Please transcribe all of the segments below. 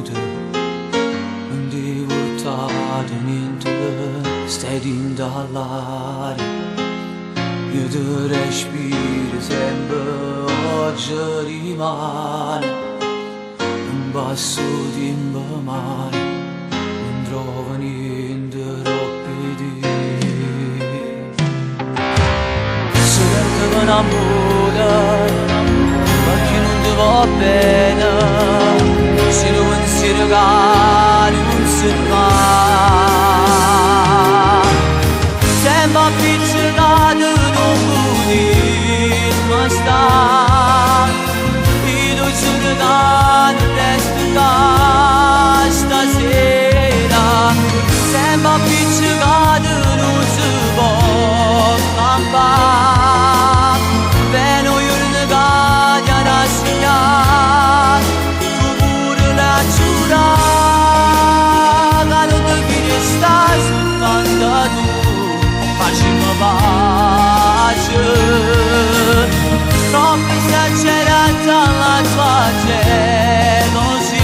ute Undi urtaden inte Stedin dallare Yıdır eşbir zembe Acı rimane Basso dimba mare Trovani in droppidi Sırtımın ambuda Perché non ti va bene Se non si regali non si fa Sembra appiccicato non puoi ma sta I due ci regali resta stasera Sembra appiccicato non si può campare Veno io ne gaia da segnare Tu pure la giura Che non ti chiedi stai soltanto tu Facciamo pace Troppo esagerata la tua gelosia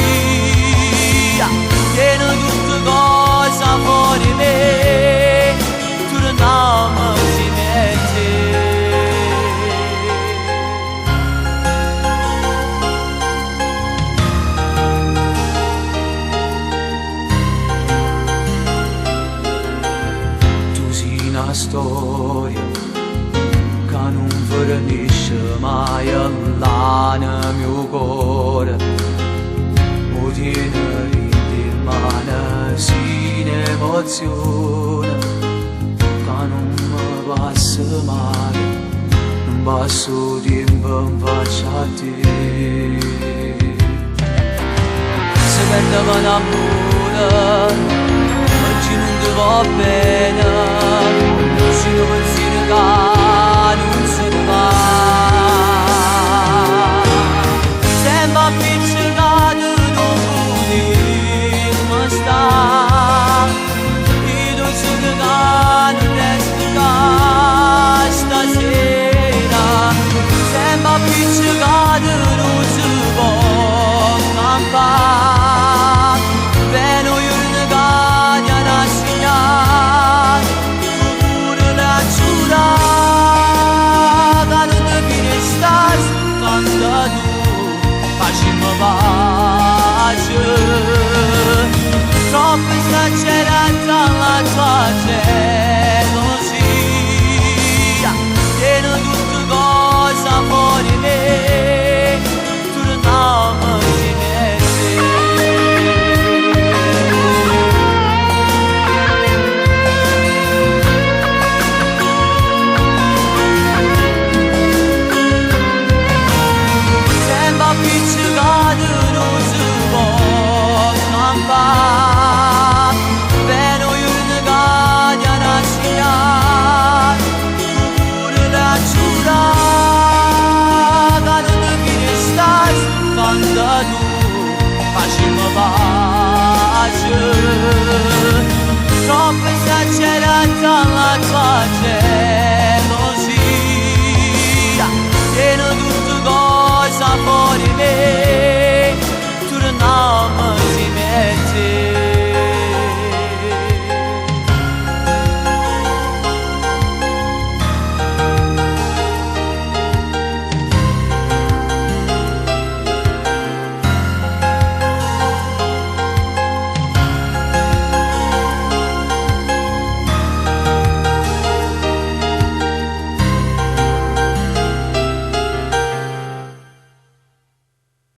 Tiene tutte cose fuori me Tu non si mette Tu sei una storia che non finisce mai là nel mio cuore O tiene in mano sin emozione che non mi passa mai un passo tempo in faccia a te Se perdeva l'amore oggi non ti va bene Se non si regala non si fa Sembra appiccicato non puoi ma sta I due ci regali resta stasera Sembra appiccicato non si può campare Veno io ne gaia da segnare Pure la giura Che non ti viene stai soltanto tu Facciamo pace Troppo esagerata la tua gelosia Tiene tutte cose fuori me Tu non si mette Sembra appiccicato non si può campare Veno io ne gaia da segnare Pure la giura Che non ti viene stai soltanto tu Facciamo pace Troppo esagerata la tua gente